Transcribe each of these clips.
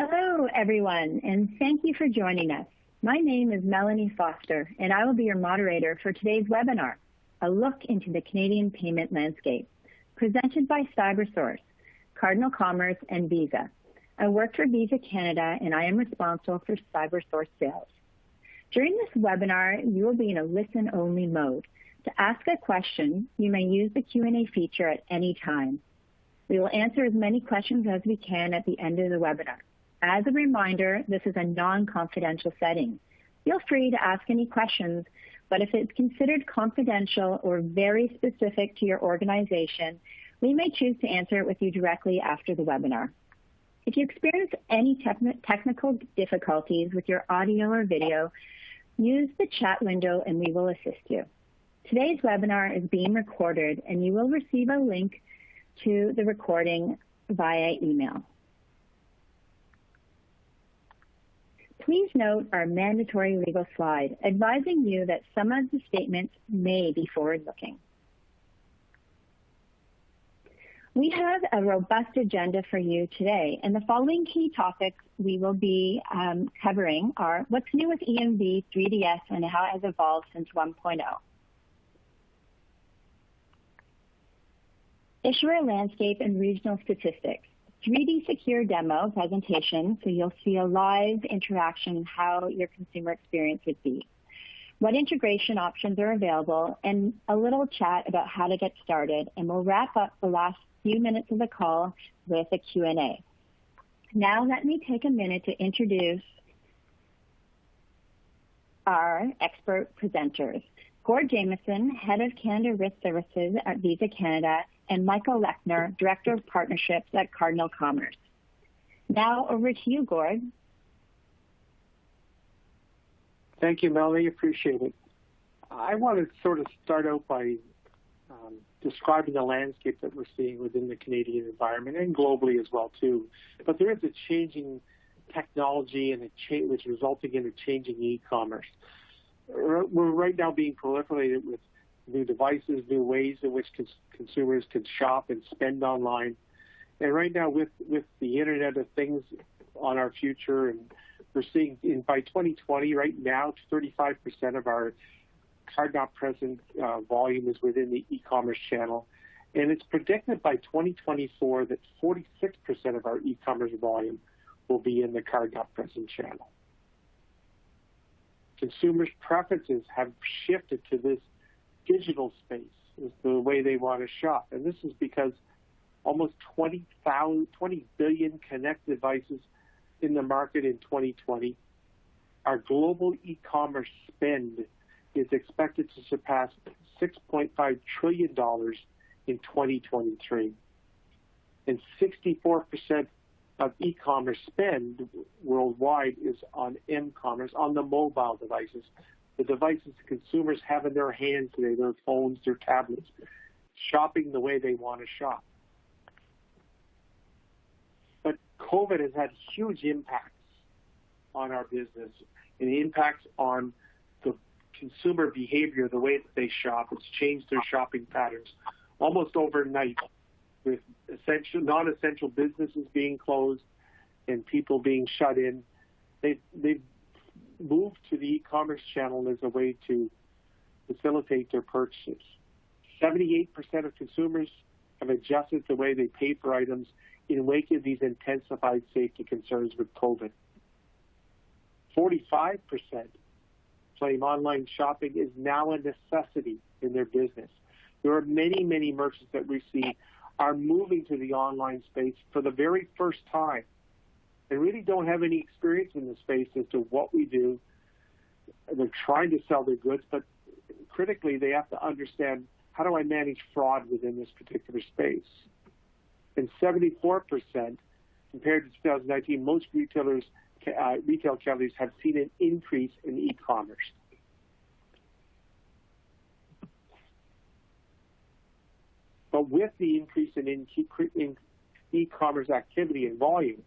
Hello, everyone, and thank you for joining us. My name is Melanie Foster, and I will be your moderator for today's webinar, A Look into the Canadian Payment Landscape, presented by Cybersource, Cardinal Commerce, and Visa. I work for Visa Canada, and I am responsible for Cybersource sales. During this webinar, you will be in a listen-only mode. To ask a question, you may use the Q&A feature at any time. We will answer as many questions as we can at the end of the webinar. As a reminder, this is a non-confidential setting. Feel free to ask any questions, but if it's considered confidential or very specific to your organization, we may choose to answer it with you directly after the webinar. If you experience any technical difficulties with your audio or video, use the chat window and we will assist you. Today's webinar is being recorded and you will receive a link to the recording via email. Please note our mandatory legal slide advising you that some of the statements may be forward-looking. We have a robust agenda for you today, and the following key topics we will be covering are what's new with EMV, 3DS, and how it has evolved since 1.0. Issuer landscape and regional statistics. 3D secure demo presentation, so you'll see a live interaction how your consumer experience would be. What integration options are available, and a little chat about how to get started. And we'll wrap up the last few minutes of the call with a Q&A. Now let me take a minute to introduce our expert presenters. Gord Jamieson, Head of Canada Risk Services at Visa Canada, and Michael Lechner, Director of Partnerships at Cardinal Commerce. Now over to you, Gord. Thank you, Melanie. Appreciate it. I want to sort of start out by describing the landscape that we're seeing within the Canadian environment and globally as well too. But there is a changing technology and which is resulting in a changing e-commerce. We're right now being proliferated with new devices, new ways in which consumers can shop and spend online. And right now with the Internet of Things on our future, and we're seeing by 2020, right now, 35% of our card-not-present volume is within the e-commerce channel. And it's predicted by 2024 that 46% of our e-commerce volume will be in the card-not-present channel. Consumers' preferences have shifted to this digital space is the way they want to shop. And this is because almost 20 billion connected devices in the market in 2020. Our global e-commerce spend is expected to surpass $6.5 trillion in 2023. And 64% of e-commerce spend worldwide is on m-commerce, on the mobile devices. The devices consumers have in their hands today, their phones, their tablets, shopping the way they want to shop. But COVID has had huge impacts on our business, and the impacts on the consumer behavior, the way that they shop. It's changed their shopping patterns almost overnight, with non-essential businesses being closed and people being shut in. They've moved to the e-commerce channel as a way to facilitate their purchases. 78% of consumers have adjusted the way they pay for items in wake of these intensified safety concerns with COVID. 45% claim online shopping is now a necessity in their business. There are many, many merchants that we see are moving to the online space for the very first time. They really don't have any experience in the space as to what we do. They're trying to sell their goods, but critically, they have to understand, how do I manage fraud within this particular space? And 74%, compared to 2019, most retail categories have seen an increase in e-commerce. But with the increase in e-commerce activity and volume,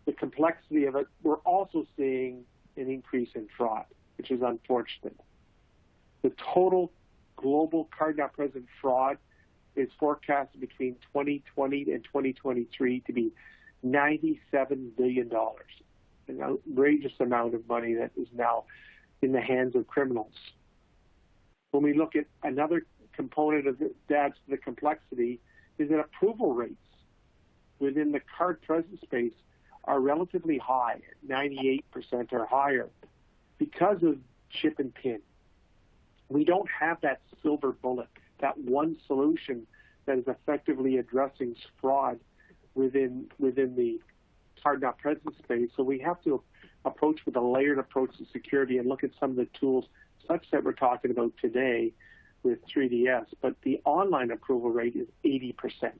the complexity of it, we're also seeing an increase in fraud, which is unfortunate. The total global card-not-present fraud is forecasted between 2020 and 2023 to be $97 billion, an outrageous amount of money that is now in the hands of criminals. When we look at another component of that adds to the complexity is that approval rates within the card present space are relatively high, 98% or higher, because of chip and PIN. We don't have that silver bullet, that one solution that is effectively addressing fraud within the card not present space. So we have to approach with a layered approach to security and look at some of the tools such that we're talking about today with 3DS. But the online approval rate is 80%.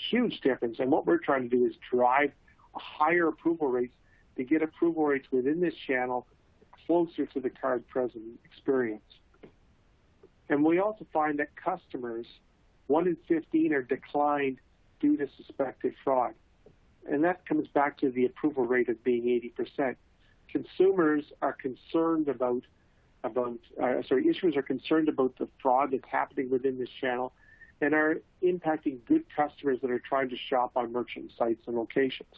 Huge difference. And what we're trying to do is drive higher approval rates to get approval rates within this channel closer to the card present experience. And we also find that customers, 1 in 15 are declined due to suspected fraud. And that comes back to the approval rate of being 80%. Consumers are concerned issuers are concerned about the fraud that's happening within this channel and are impacting good customers that are trying to shop on merchant sites and locations.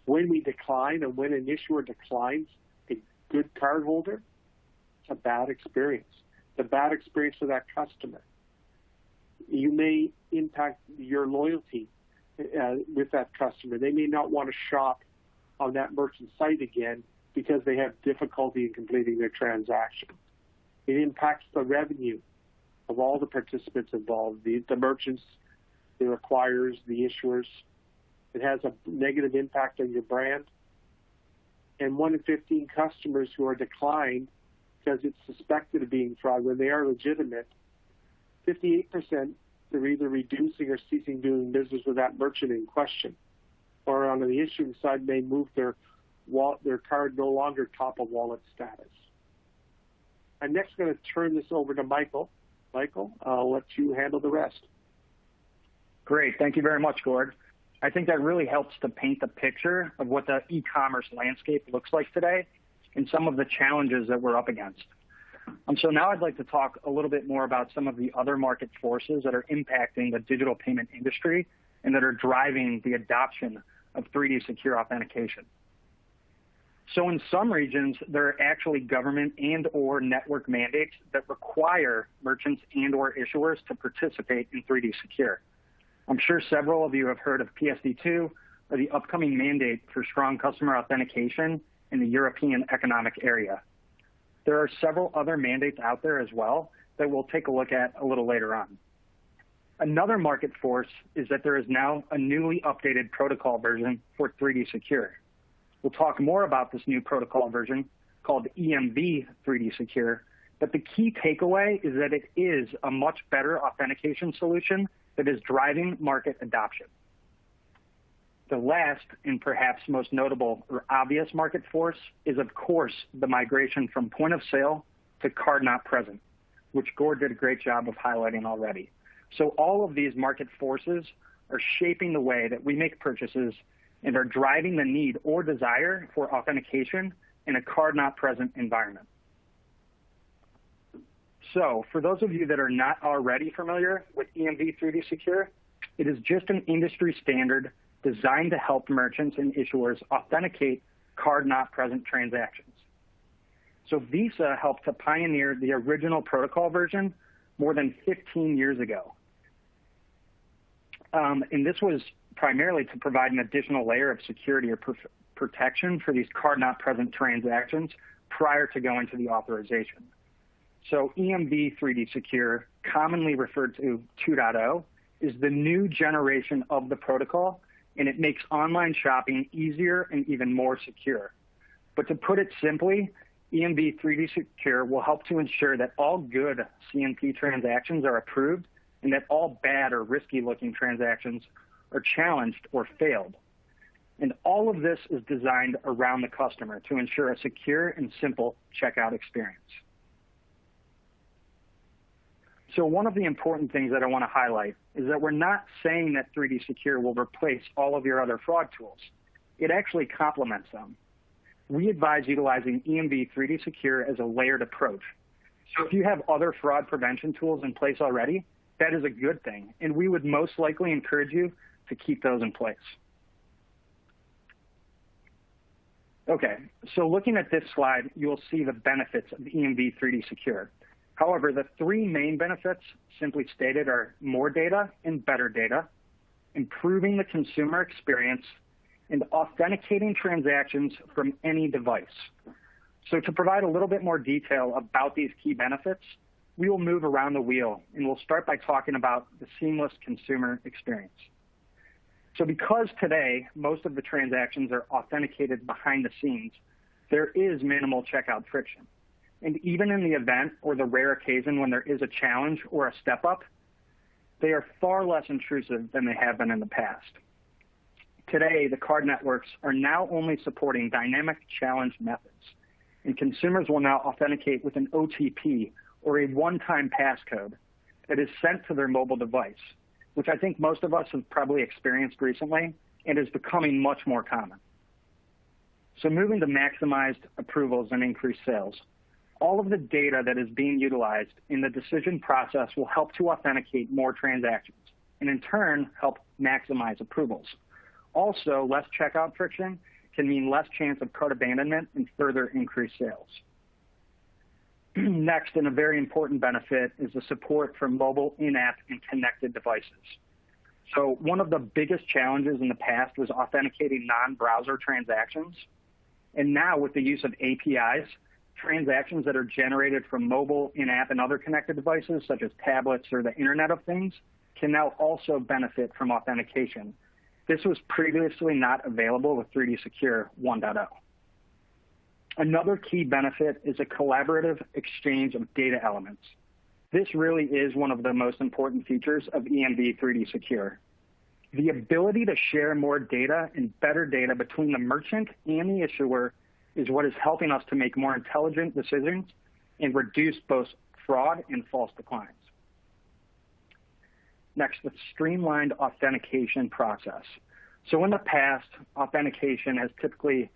When we decline and when an issuer declines a good cardholder, it's a bad experience. It's a bad experience for that customer. You may impact your loyalty with that customer. They may not want to shop on that merchant site again because they have difficulty in completing their transaction. It impacts the revenue of all the participants involved, the merchants, the acquirers, the issuers. It has a negative impact on your brand. And 1 in 15 customers who are declined because it's suspected of being fraud when they are legitimate, 58% they're either reducing or ceasing doing business with that merchant in question. Or on the issuing side, they move their card no longer top of wallet status. I'm next going to turn this over to Michael. Michael, I'll let you handle the rest. Great. Thank you very much, Gord. I think that really helps to paint the picture of what the e-commerce landscape looks like today and some of the challenges that we're up against. So now I'd like to talk a little bit more about some of the other market forces that are impacting the digital payment industry and that are driving the adoption of 3D secure authentication. So in some regions, there are actually government and or network mandates that require merchants and or issuers to participate in 3D secure. I'm sure several of you have heard of PSD2 or the upcoming mandate for strong customer authentication in the European Economic Area. There are several other mandates out there as well that we'll take a look at a little later on. Another market force is that there is now a newly updated protocol version for 3D Secure. We'll talk more about this new protocol version called EMV 3D Secure, but the key takeaway is that it is a much better authentication solution that is driving market adoption. The last and perhaps most notable or obvious market force is, of course, the migration from point of sale to card not present, which Gord did a great job of highlighting already. So all of these market forces are shaping the way that we make purchases and are driving the need or desire for authentication in a card not present environment. So for those of you that are not already familiar with EMV 3D Secure, it is just an industry standard designed to help merchants and issuers authenticate card not present transactions. So Visa helped to pioneer the original protocol version more than 15 years ago. And this was primarily to provide an additional layer of security or protection for these card not present transactions prior to going to the authorization. So EMV 3D Secure, commonly referred to 2.0, is the new generation of the protocol, and it makes online shopping easier and even more secure. But to put it simply, EMV 3D Secure will help to ensure that all good CNP transactions are approved and that all bad or risky-looking transactions are challenged or failed. And all of this is designed around the customer to ensure a secure and simple checkout experience. So one of the important things that I want to highlight is that we're not saying that 3D Secure will replace all of your other fraud tools. It actually complements them. We advise utilizing EMV 3D Secure as a layered approach. So if you have other fraud prevention tools in place already, that is a good thing, and we would most likely encourage you to keep those in place. Okay, so looking at this slide, you will see the benefits of EMV 3D Secure. However, the three main benefits, simply stated, are more data and better data, improving the consumer experience, and authenticating transactions from any device. So to provide a little bit more detail about these key benefits, we will move around the wheel, and we'll start by talking about the seamless consumer experience. So because today most of the transactions are authenticated behind the scenes, there is minimal checkout friction. And even in the event or the rare occasion when there is a challenge or a step up, they are far less intrusive than they have been in the past. Today, the card networks are now only supporting dynamic challenge methods, and consumers will now authenticate with an OTP or a one-time passcode that is sent to their mobile device, which I think most of us have probably experienced recently and is becoming much more common. So moving to maximized approvals and increased sales, all of the data that is being utilized in the decision process will help to authenticate more transactions and in turn help maximize approvals. Also, less checkout friction can mean less chance of cart abandonment and further increased sales. Next, and a very important benefit, is the support for mobile, in-app, and connected devices. So one of the biggest challenges in the past was authenticating non-browser transactions. And now with the use of APIs, transactions that are generated from mobile, in-app, and other connected devices, such as tablets or the Internet of Things, can now also benefit from authentication. This was previously not available with 3D Secure 1.0. Another key benefit is a collaborative exchange of data elements. This really is one of the most important features of EMV 3D Secure. The ability to share more data and better data between the merchant and the issuer is what is helping us to make more intelligent decisions and reduce both fraud and false declines. Next, the streamlined authentication process. So in the past, authentication has typically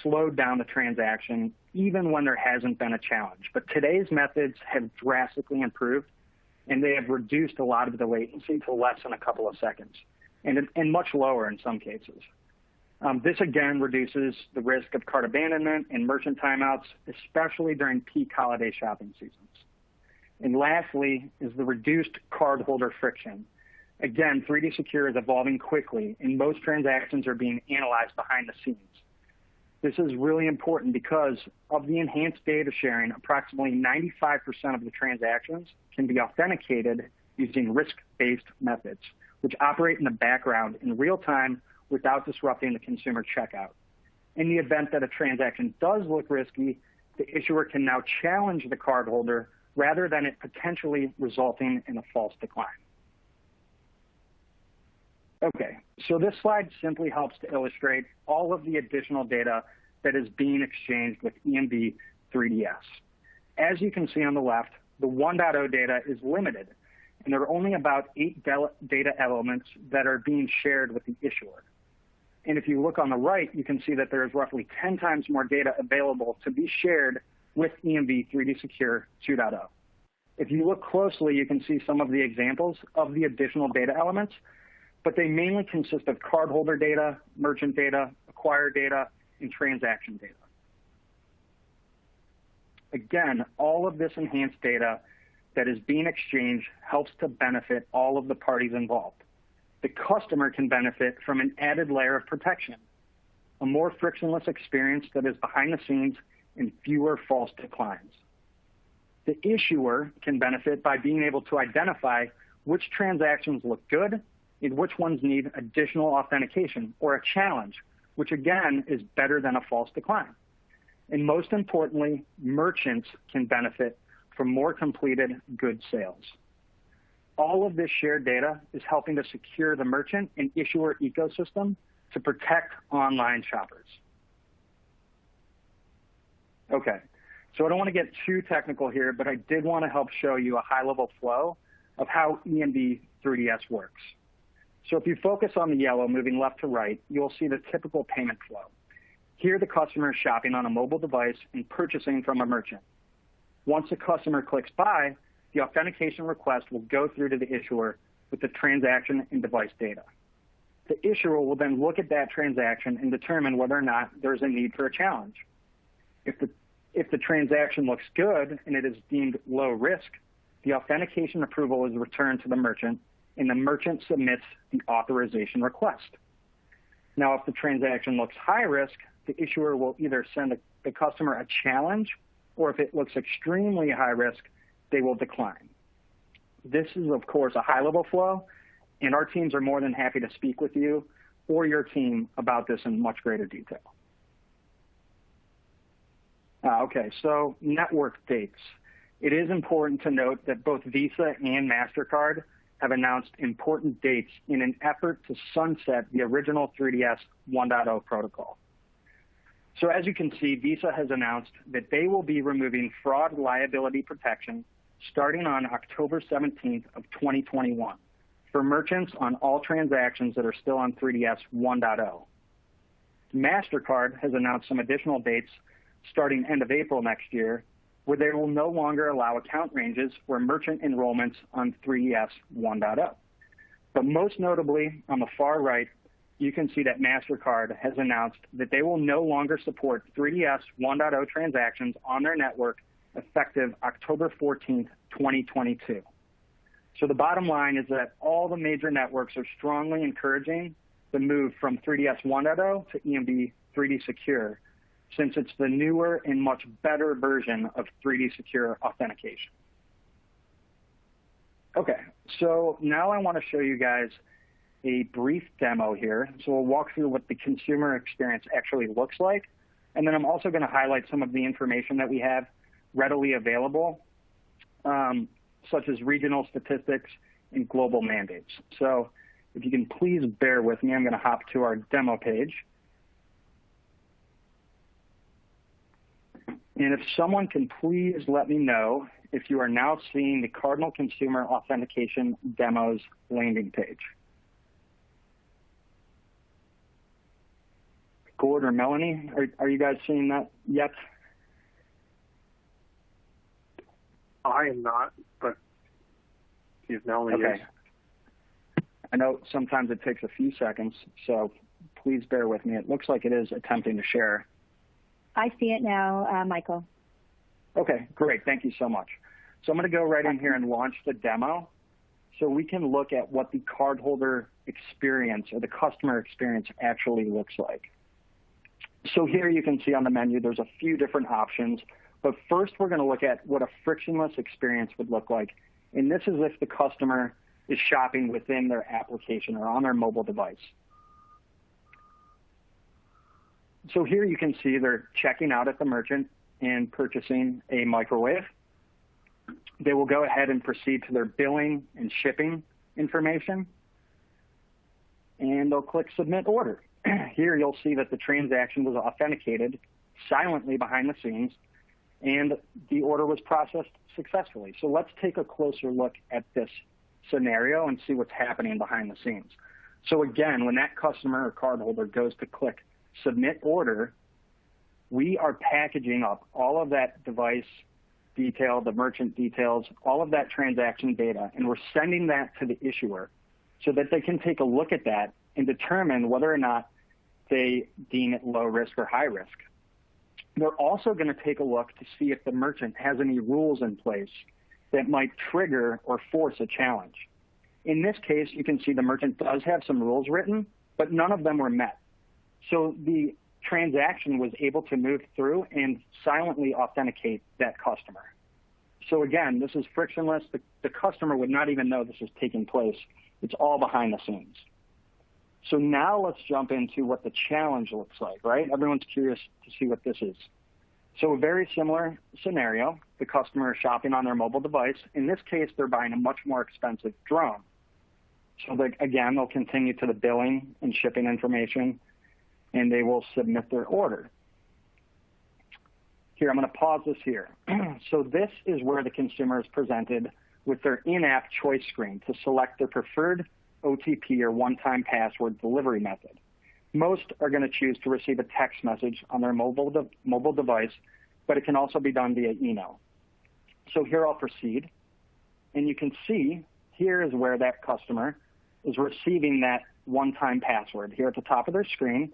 slowed down the transaction even when there hasn't been a challenge. But today's methods have drastically improved, and they have reduced a lot of the latency to less than a couple of seconds, and much lower in some cases. This again reduces the risk of cart abandonment and merchant timeouts, especially during peak holiday shopping seasons. And lastly is the reduced cardholder friction. Again, 3D Secure is evolving quickly, and most transactions are being analyzed behind the scenes. This is really important because of the enhanced data sharing, approximately 95% of the transactions can be authenticated using risk-based methods, which operate in the background in real time without disrupting the consumer checkout. In the event that a transaction does look risky, the issuer can now challenge the cardholder rather than it potentially resulting in a false decline. Okay, so this slide simply helps to illustrate all of the additional data that is being exchanged with EMV 3DS. As you can see on the left, the 1.0 data is limited, and there are only about 8 data elements that are being shared with the issuer. And if you look on the right, you can see that there is roughly 10 times more data available to be shared with EMV 3D Secure 2.0. If you look closely, you can see some of the examples of the additional data elements, but they mainly consist of cardholder data, merchant data, acquired data, and transaction data. Again, all of this enhanced data that is being exchanged helps to benefit all of the parties involved. The customer can benefit from an added layer of protection, a more frictionless experience that is behind the scenes, and fewer false declines. The issuer can benefit by being able to identify which transactions look good and which ones need additional authentication or a challenge, which again is better than a false decline. And most importantly, merchants can benefit from more completed good sales. All of this shared data is helping to secure the merchant and issuer ecosystem to protect online shoppers. Okay, so I don't want to get too technical here, but I did want to help show you a high-level flow of how EMV 3DS works. So if you focus on the yellow moving left to right, you'll see the typical payment flow. Here, the customer is shopping on a mobile device and purchasing from a merchant. Once the customer clicks buy, the authentication request will go through to the issuer with the transaction and device data. The issuer will then look at that transaction and determine whether or not there's a need for a challenge. If the transaction looks good and it is deemed low risk, the authentication approval is returned to the merchant, and the merchant submits the authorization request. Now, if the transaction looks high risk, the issuer will either send the customer a challenge, or if it looks extremely high risk, they will decline. This is, of course, a high-level flow, and our teams are more than happy to speak with you or your team about this in much greater detail. Okay, so network dates. It is important to note that both Visa and MasterCard have announced important dates in an effort to sunset the original 3DS 1.0 protocol. So as you can see, Visa has announced that they will be removing fraud liability protection starting on October 17th of 2021 for merchants on all transactions that are still on 3DS 1.0. MasterCard has announced some additional dates starting end of April next year, where they will no longer allow account ranges for merchant enrollments on 3DS 1.0. But most notably, on the far right, you can see that MasterCard has announced that they will no longer support 3DS 1.0 transactions on their network effective October 14th, 2022. So the bottom line is that all the major networks are strongly encouraging the move from 3DS 1.0 to EMV 3D Secure, since it's the newer and much better version of 3D Secure authentication. Okay, so now I want to show you guys a brief demo here. So we'll walk through what the consumer experience actually looks like, and then I'm also going to highlight some of the information that we have readily available, such as regional statistics and global mandates. So if you can please bear with me, I'm going to hop to our demo page. And if someone can please let me know if you are now seeing the Cardinal Consumer Authentication Demos landing page. Gord or Melanie, are you guys seeing that yet? I am not, but if Melanie is. I know sometimes it takes a few seconds, so please bear with me. It looks like it is attempting to share. I see it now, Michael. Okay, great. Thank you so much. So I'm going to go right in here and launch the demo so we can look at what the cardholder experience or the customer experience actually looks like. So here you can see on the menu there's a few different options, but first we're going to look at what a frictionless experience would look like. And this is if the customer is shopping within their application or on their mobile device. So here you can see they're checking out at the merchant and purchasing a microwave. They will go ahead and proceed to their billing and shipping information, and they'll click Submit Order. Here you'll see that the transaction was authenticated silently behind the scenes, and the order was processed successfully. So let's take a closer look at this scenario and see what's happening behind the scenes. So again, when that customer or cardholder goes to click Submit Order, we are packaging up all of that device detail, the merchant details, all of that transaction data, and we're sending that to the issuer so that they can take a look at that and determine whether or not they deem it low risk or high risk. They're also going to take a look to see if the merchant has any rules in place that might trigger or force a challenge. In this case, you can see the merchant does have some rules written, but none of them were met. So the transaction was able to move through and silently authenticate that customer. So again, this is frictionless. The customer would not even know this is taking place. It's all behind the scenes. So now let's jump into what the challenge looks like, right? Everyone's curious to see what this is. So a very similar scenario. The customer is shopping on their mobile device. In this case, they're buying a much more expensive drone. So again, they'll continue to the billing and shipping information, and they will submit their order. Here, I'm going to pause this here. So this is where the consumer is presented with their in-app choice screen to select their preferred OTP or one-time password delivery method. Most are going to choose to receive a text message on their mobile device, but it can also be done via email. So here I'll proceed. And you can see here is where that customer is receiving that one-time password here at the top of their screen.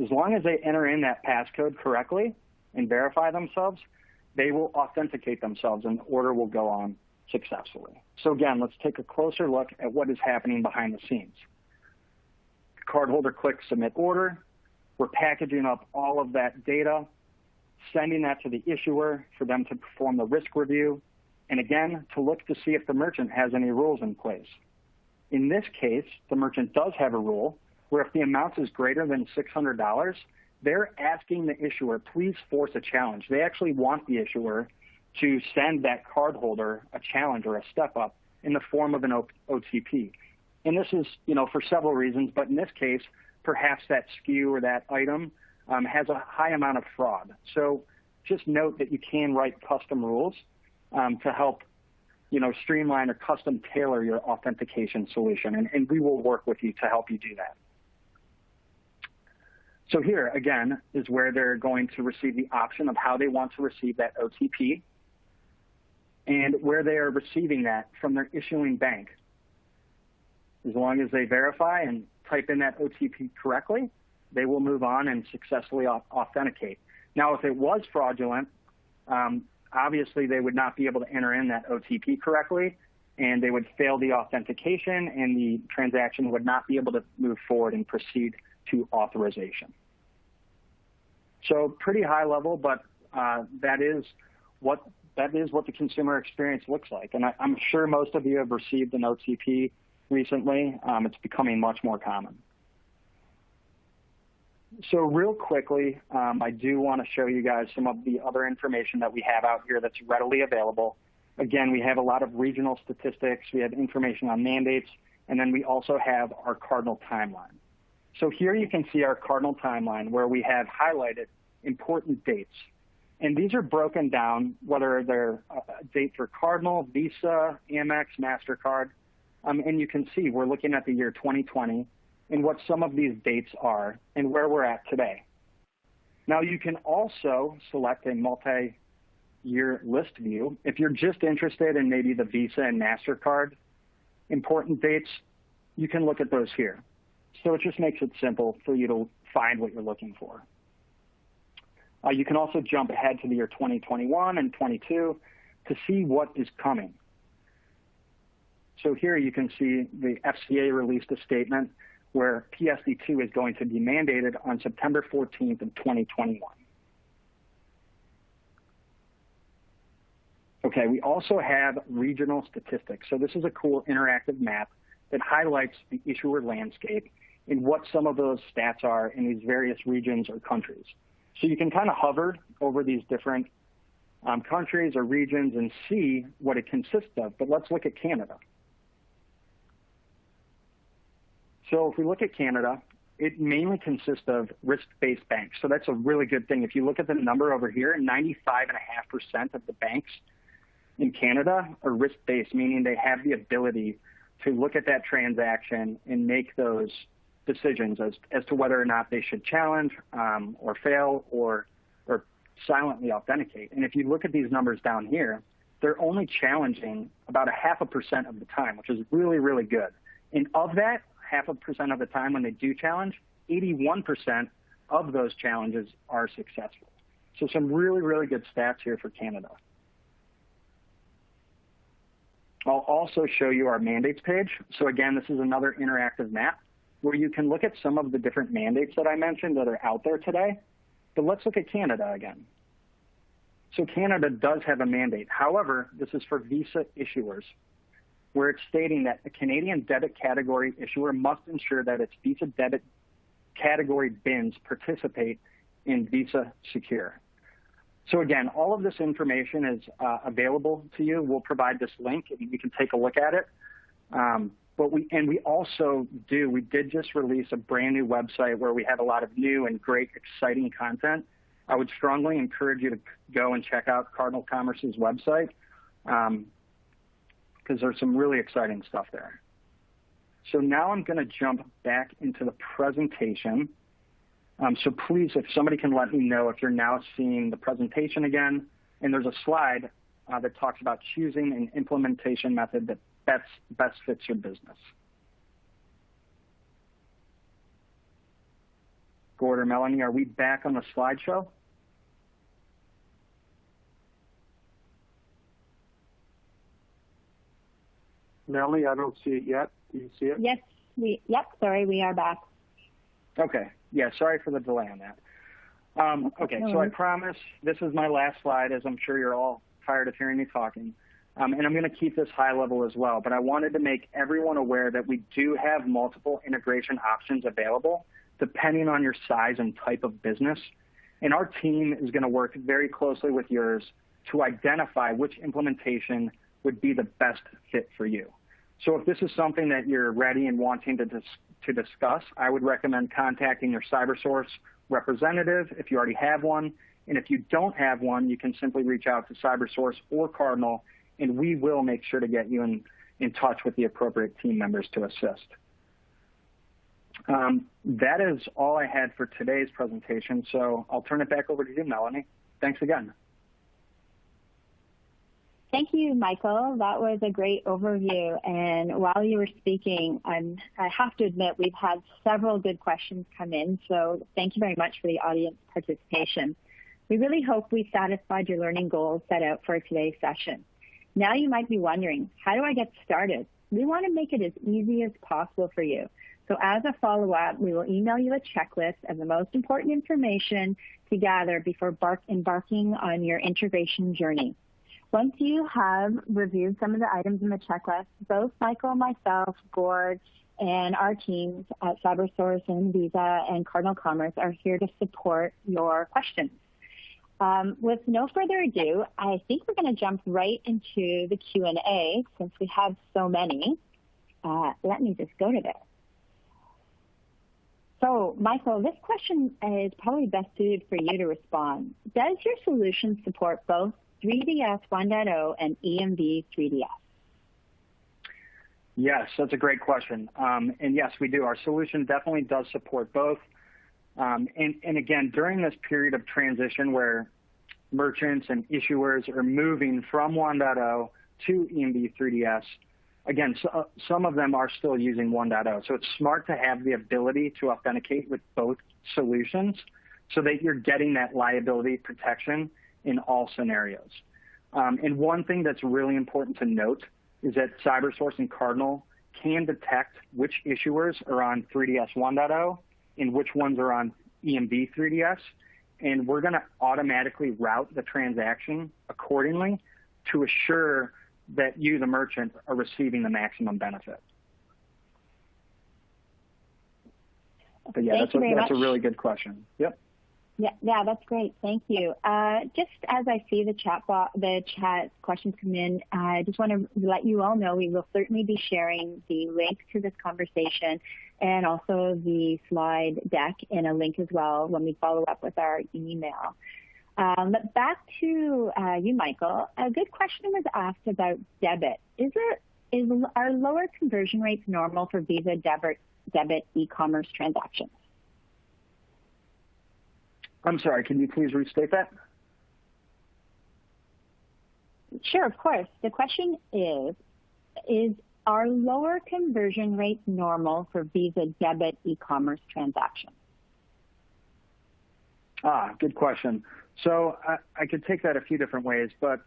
As long as they enter in that passcode correctly and verify themselves, they will authenticate themselves and the order will go on successfully. So again, let's take a closer look at what is happening behind the scenes. The cardholder clicks submit order. We're packaging up all of that data, sending that to the issuer for them to perform the risk review, and again, to look to see if the merchant has any rules in place. In this case, the merchant does have a rule where if the amount is greater than $600, they're asking the issuer, please force a challenge. They actually want the issuer to send that cardholder a challenge or a step up in the form of an OTP. And this is, for several reasons, but in this case, perhaps that SKU or that item has a high amount of fraud. So just note that you can write custom rules to help, streamline or custom tailor your authentication solution. And we will work with you to help you do that. So here, again, is where they're going to receive the option of how they want to receive that OTP and where they are receiving that from their issuing bank. As long as they verify and type in that OTP correctly, they will move on and successfully authenticate. Now, if it was fraudulent, obviously they would not be able to enter in that OTP correctly, and they would fail the authentication, and the transaction would not be able to move forward and proceed to authorization. So pretty high level, but that is what the consumer experience looks like. And I'm sure most of you have received an OTP recently. It's becoming much more common. So real quickly, I do want to show you guys some of the other information that we have out here that's readily available. Again, we have a lot of regional statistics. We have information on mandates, and then we also have our Cardinal Timeline. So here you can see our Cardinal Timeline where we have highlighted important dates. And these are broken down, whether they're a date for Cardinal, Visa, Amex, MasterCard. And you can see we're looking at the year 2020 and what some of these dates are and where we're at today. Now you can also select a multi-year list view. If you're just interested in maybe the Visa and MasterCard important dates, you can look at those here. So it just makes it simple for you to find what you're looking for. You can also jump ahead to the year 2021 and 22 to see what is coming. So here you can see the FCA released a statement where PSD2 is going to be mandated on September 14th of 2021. Okay, we also have regional statistics. So this is a cool interactive map that highlights the issuer landscape and what some of those stats are in these various regions or countries. So you can kind of hover over these different countries or regions and see what it consists of. But let's look at Canada. So if we look at Canada, it mainly consists of risk-based banks. So that's a really good thing. If you look at the number over here, 95.5% of the banks in Canada are risk-based, meaning they have the ability to look at that transaction and make those decisions as to whether or not they should challenge or fail or silently authenticate. And if you look at these numbers down here, they're only challenging about 0.5% of the time, which is really, really good. And of that 0.5% of the time when they do challenge, 81% of those challenges are successful. So some really, really good stats here for Canada. I'll also show you our mandates page. So again, this is another interactive map where you can look at some of the different mandates that I mentioned that are out there today. But let's look at Canada again. So Canada does have a mandate. However, this is for Visa issuers, where it's stating that a Canadian debit category issuer must ensure that its Visa debit category bins participate in Visa Secure. So again, all of this information is available to you. We'll provide this link and you can take a look at it. But we did just release a brand new website where we have a lot of new and great, exciting content. I would strongly encourage you to go and check out Cardinal Commerce's website because there's some really exciting stuff there. So now I'm going to jump back into the presentation. So please, if somebody can let me know if you're now seeing the presentation again, and there's a slide that talks about choosing an implementation method that best fits your business. Gord or Melanie, are we back on the slideshow? Melanie, I don't see it yet. Do you see it? Yes, sorry, we are back. Okay. Yeah, sorry for the delay on that. Okay, so I promise this is my last slide, as I'm sure you're all tired of hearing me talking. And I'm going to keep this high level as well, but I wanted to make everyone aware that we do have multiple integration options available depending on your size and type of business. And our team is going to work very closely with yours to identify which implementation would be the best fit for you. So if this is something that you're ready and wanting to discuss, I would recommend contacting your Cybersource representative if you already have one. And if you don't have one, you can simply reach out to Cybersource or Cardinal, and we will make sure to get you in touch with the appropriate team members to assist. That is all I had for today's presentation, so I'll turn it back over to you, Melanie. Thanks again. Thank you, Michael. That was a great overview. And while you were speaking, I have to admit we've had several good questions come in, so thank you very much for the audience participation. We really hope we satisfied your learning goals set out for today's session. Now you might be wondering, how do I get started? We want to make it as easy as possible for you. So as a follow-up, we will email you a checklist of the most important information to gather before embarking on your integration journey. Once you have reviewed some of the items in the checklist, both Michael, myself, Gord, and our teams at Cybersource and Visa and Cardinal Commerce are here to support your questions. With no further ado, I think we're going to jump right into the Q&A since we have so many. Let me just go to this. So, Michael, this question is probably best suited for you to respond. Does your solution support both 3DS 1.0 and EMV 3DS? Yes, that's a great question. And yes, we do. Our solution definitely does support both. And again, during this period of transition where merchants and issuers are moving from 1.0 to EMV 3DS, again, some of them are still using 1.0. So it's smart to have the ability to authenticate with both solutions so that you're getting that liability protection in all scenarios. And one thing that's really important to note is that Cybersource and Cardinal can detect which issuers are on 3DS 1.0 and which ones are on EMV 3DS. And we're going to automatically route the transaction accordingly to assure that you, the merchant, are receiving the maximum benefit. But yeah, that's a really good question. Yep. Yeah, that's great. Thank you. Just as I see the chat questions come in, I just want to let you all know we will certainly be sharing the link to this conversation and also the slide deck in a link as well when we follow up with our email. But back to you, Michael. A good question was asked about debit. Are lower conversion rates normal for Visa debit e-commerce transactions? I'm sorry, can you please restate that? Sure, of course. The question is are lower conversion rates normal for Visa debit e-commerce transactions? Good question. So I could take that a few different ways, but,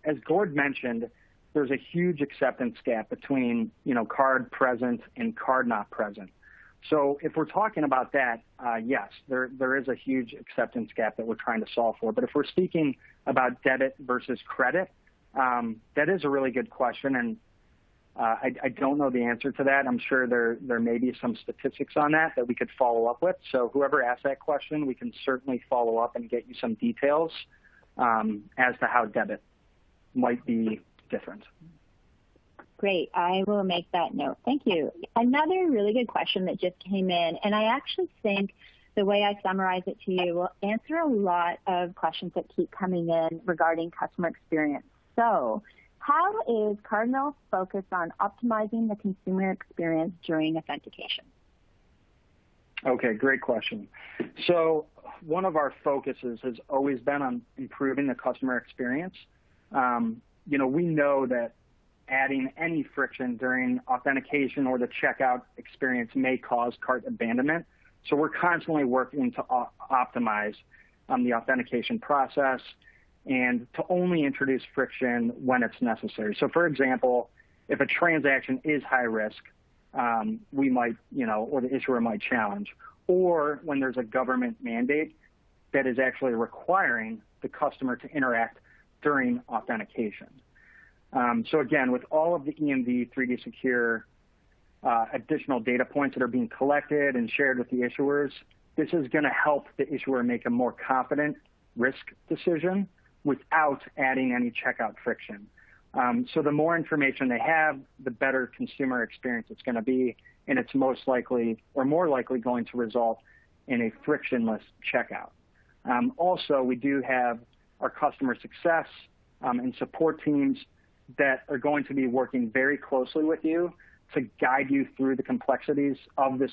as Gord mentioned, there's a huge acceptance gap between, card present and card not present. So if we're talking about that, yes, there is a huge acceptance gap that we're trying to solve for. But if we're speaking about debit versus credit, that is a really good question, and I don't know the answer to that. I'm sure there may be some statistics on that we could follow up with. So whoever asked that question, we can certainly follow up and get you some details as to how debit might be different. Great. I will make that note. Thank you. Another really good question that just came in, and I actually think the way I summarize it to you will answer a lot of questions that keep coming in regarding customer experience. So, how is Cardinal focused on optimizing the consumer experience during authentication? Okay, great question. So one of our focuses has always been on improving the customer experience. we know that adding any friction during authentication or the checkout experience may cause cart abandonment. So we're constantly working to optimize the authentication process and to only introduce friction when it's necessary. So for example, if a transaction is high risk, we might, or the issuer might challenge, or when there's a government mandate that is actually requiring the customer to interact during authentication. So again, with all of the EMV 3D Secure additional data points that are being collected and shared with the issuers, this is going to help the issuer make a more confident risk decision without adding any checkout friction. So the more information they have, the better consumer experience it's going to be, and it's most likely or more likely going to result in a frictionless checkout. Also, we do have our customer success and support teams that are going to be working very closely with you to guide you through the complexities of this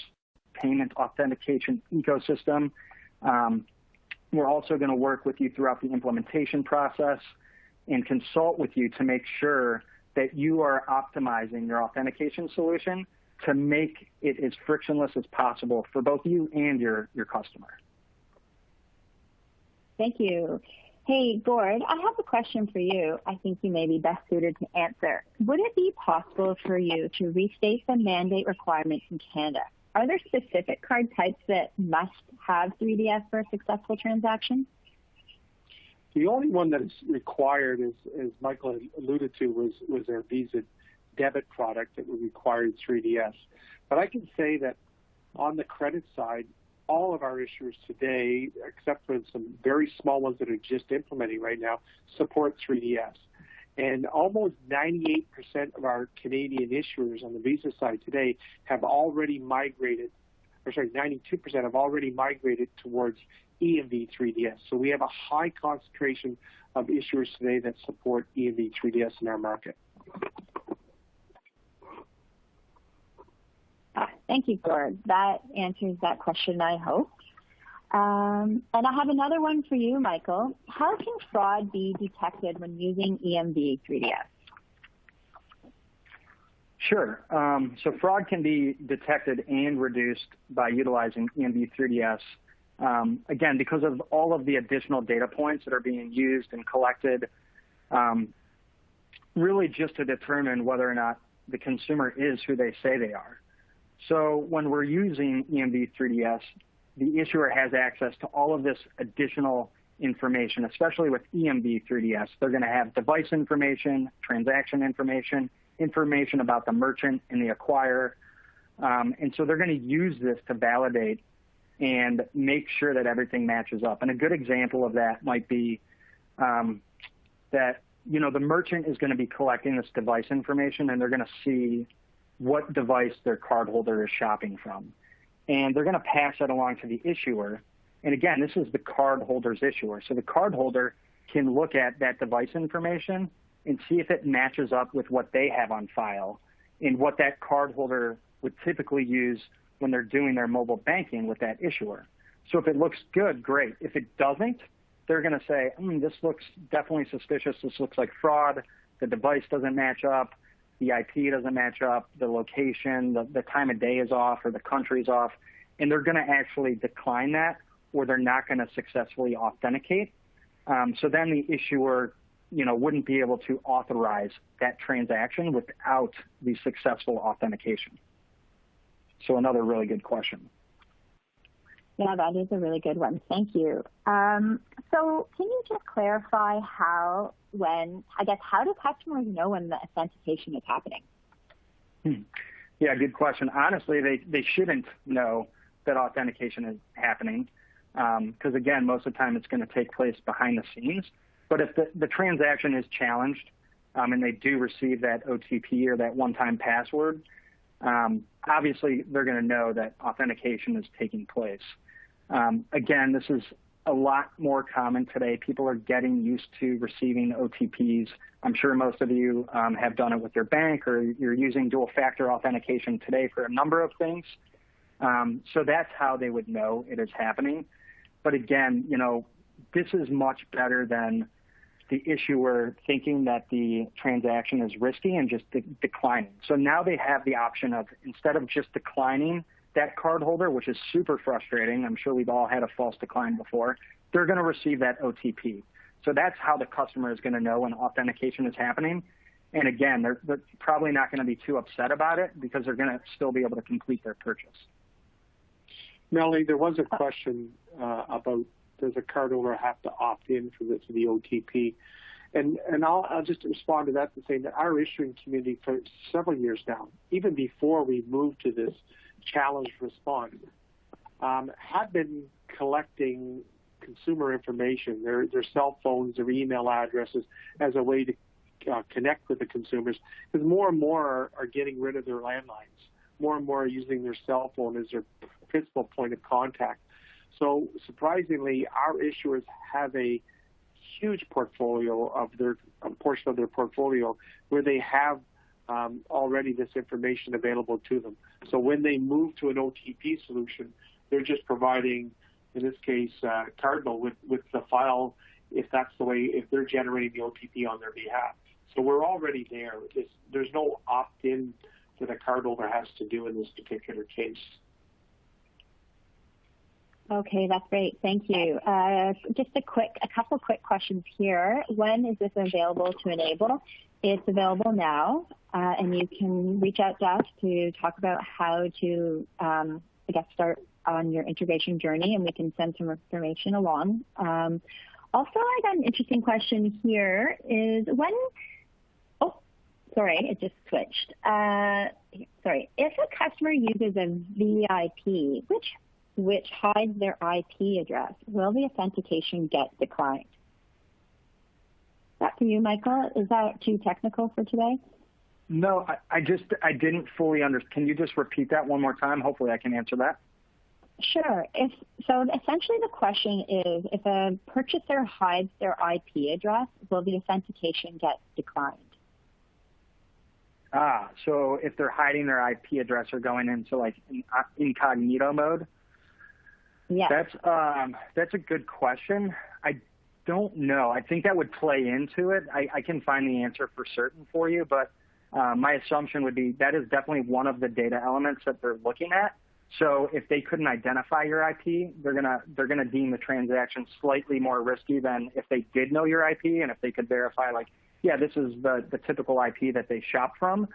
payment authentication ecosystem. We're also going to work with you throughout the implementation process and consult with you to make sure that you are optimizing your authentication solution to make it as frictionless as possible for both you and your customer. Thank you. Hey, Gord, I have a question for you I think you may be best suited to answer. Would it be possible for you to restate the mandate requirements in Canada? Are there specific card types that must have 3DS for a successful transaction? The only one that is required, as Michael alluded to, was our Visa debit product that required 3DS. But I can say that on the credit side, all of our issuers today, except for some very small ones that are just implementing right now, support 3DS. And almost 98% of our Canadian issuers on the Visa side today have already migrated, 92% have already migrated towards EMV 3DS. So we have a high concentration of issuers today that support EMV 3DS in our market. Thank you, Gord. That answers that question, I hope. And I have another one for you, Michael. How can fraud be detected when using EMV 3DS? Sure. So fraud can be detected and reduced by utilizing EMV 3DS. Again, because of all of the additional data points that are being used and collected, really just to determine whether or not the consumer is who they say they are. So when we're using EMV 3DS, the issuer has access to all of this additional information, especially with EMV 3DS. They're going to have device information, transaction information, information about the merchant and the acquirer. And so they're going to use this to validate and make sure that everything matches up. And a good example of that might be that, the merchant is going to be collecting this device information, and they're going to see what device their cardholder is shopping from. And they're going to pass that along to the issuer. And again, this is the cardholder's issuer. So the cardholder can look at that device information and see if it matches up with what they have on file and what that cardholder would typically use when they're doing their mobile banking with that issuer. So if it looks good, great. If it doesn't, they're going to say, this looks definitely suspicious. This looks like fraud. The device doesn't match up. The IP doesn't match up, the location, the time of day is off, or the country is off, and they're going to actually decline that, or they're not going to successfully authenticate. So then the issuer, wouldn't be able to authorize that transaction without the successful authentication. So another really good question. Yeah, that is a really good one. Thank you. So can you just clarify how do customers know when the authentication is happening? Yeah, good question. Honestly, they shouldn't know that authentication is happening because, again, most of the time it's going to take place behind the scenes. But if the transaction is challenged and they do receive that OTP or that one-time password, obviously they're going to know that authentication is taking place. Again, this is a lot more common today. People are getting used to receiving OTPs. I'm sure most of you have done it with your bank, or you're using dual-factor authentication today for a number of things. So that's how they would know it is happening. But again, this is much better than the issuer thinking that the transaction is risky and just declining. So now they have the option of, instead of just declining that cardholder, which is super frustrating, I'm sure we've all had a false decline before, they're going to receive that OTP. So that's how the customer is going to know when authentication is happening. And again, they're probably not going to be too upset about it because they're going to still be able to complete their purchase. Melanie, there was a question about, does a cardholder have to opt in for the OTP? And I'll just respond to that to say that our issuing community for several years now, even before we moved to this challenge response, have been collecting consumer information, their cell phones, their email addresses, as a way to connect with the consumers, because more and more are getting rid of their landlines. More and more are using their cell phone as their principal point of contact. So surprisingly, our issuers have a huge portfolio of a portion of their portfolio where they have already this information available to them. So when they move to an OTP solution, they're just providing, in this case, Cardinal with the file, if that's the way, if they're generating the OTP on their behalf. So we're already there. There's no opt-in that a cardholder has to do in this particular case. Okay, that's great. Thank you. Just a couple quick questions here. When is this available to enable? It's available now, and you can reach out to us to talk about how to, start on your integration journey, and we can send some information along. Also, I got an interesting question here. It just switched. If a customer uses a VIP, which hides their IP address, will the authentication get declined? That for you, Michael. Is that too technical for today? No, I didn't fully understand. Can you just repeat that one more time? Hopefully I can answer that. Sure. So essentially the question is, if a purchaser hides their IP address, will the authentication get declined? So if they're hiding their IP address or going into like incognito mode? Yeah. That's a good question. I don't know. I think that would play into it. I can find the answer for certain for you, but my assumption would be that is definitely one of the data elements that they're looking at. So if they couldn't identify your IP, they're gonna deem the transaction slightly more risky than if they did know your IP and if they could verify, like, yeah, this is the typical IP that they shop from.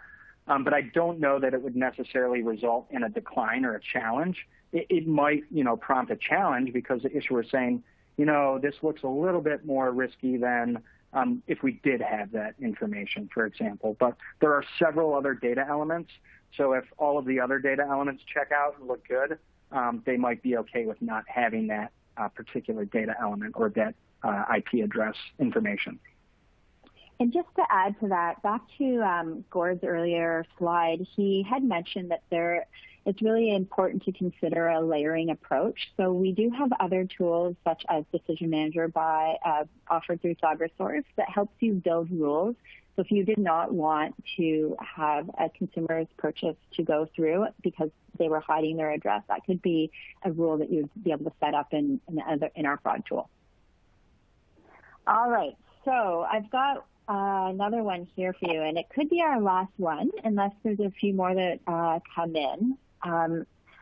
But I don't know that it would necessarily result in a decline or a challenge. It might, prompt a challenge because the issuer is saying, this looks a little bit more risky than if we did have that information, for example. But there are several other data elements. So if all of the other data elements check out and look good, they might be okay with not having that particular data element or that IP address information. And just to add to that, back to Gord's earlier slide, he had mentioned that it's really important to consider a layering approach. So we do have other tools such as Decision Manager offered through Cybersource that helps you build rules. So if you did not want to have a consumer's purchase to go through because they were hiding their address, that could be a rule that you'd be able to set up in our fraud tool. All right, so I've got another one here for you, and it could be our last one unless there's a few more that come in.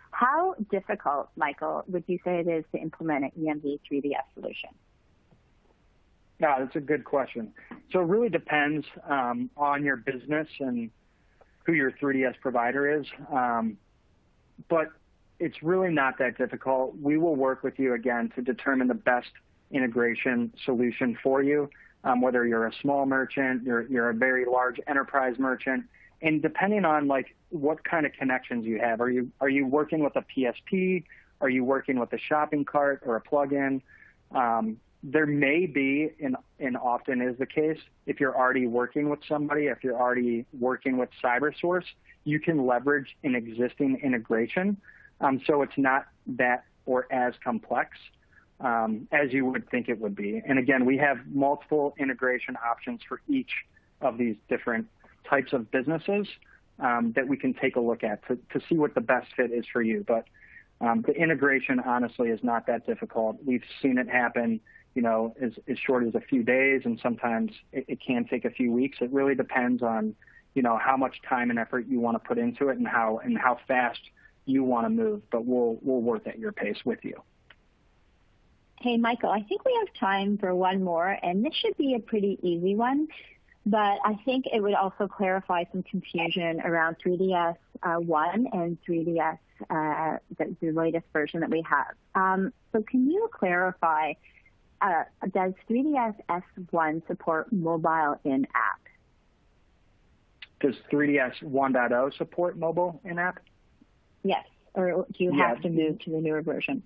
How difficult, Michael, would you say it is to implement an EMV 3DS solution? Yeah, that's a good question. So it really depends on your business and who your 3DS provider is. But it's really not that difficult. We will work with you, again, to determine the best integration solution for you, whether you're a small merchant, you're a very large enterprise merchant. And depending on like what kind of connections you have, are you working with a PSP? Are you working with a shopping cart or a plugin? There may be, and often is the case, if you're already working with somebody, if you're already working with Cybersource, you can leverage an existing integration. So it's not that or as complex as you would think it would be. And again, we have multiple integration options for each of these different types of businesses that we can take a look at to see what the best fit is for you. But the integration, honestly, is not that difficult. We've seen it happen as short as a few days, and sometimes it can take a few weeks. It really depends on, how much time and effort you want to put into it and how fast you want to move, but we'll work at your pace with you. Hey, Michael, I think we have time for one more, and this should be a pretty easy one, but I think it would also clarify some confusion around 3DS 1 and 3DS, the latest version that we have. So can you clarify, does 3DS S1 support mobile in-app? Does 3DS 1.0 support mobile in-app? Yes, or do you have to move to the newer version?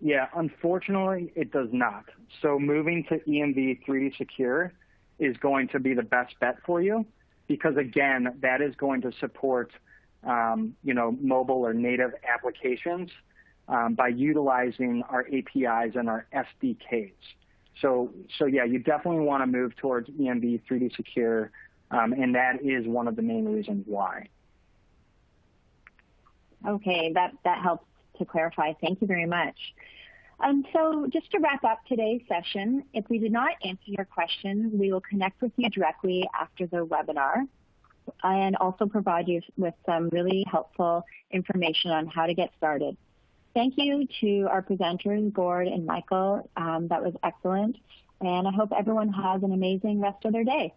Yeah, unfortunately, it does not. So moving to EMV 3D Secure is going to be the best bet for you because, again, that is going to support, mobile or native applications by utilizing our APIs and our SDKs. So yeah, you definitely want to move towards EMV 3D Secure, and that is one of the main reasons why. Okay, that helps to clarify. Thank you very much. So just to wrap up today's session, if we did not answer your questions, we will connect with you directly after the webinar and also provide you with some really helpful information on how to get started. Thank you to our presenters, Gord and Michael. That was excellent. And I hope everyone has an amazing rest of their day.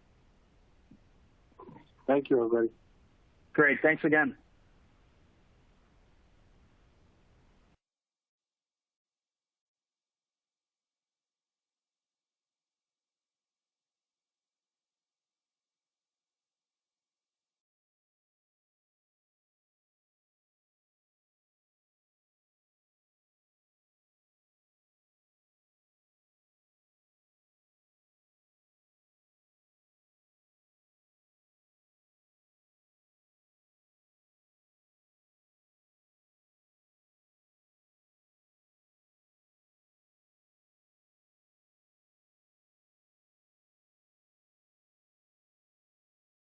Thank you, everybody. Great. Thanks again.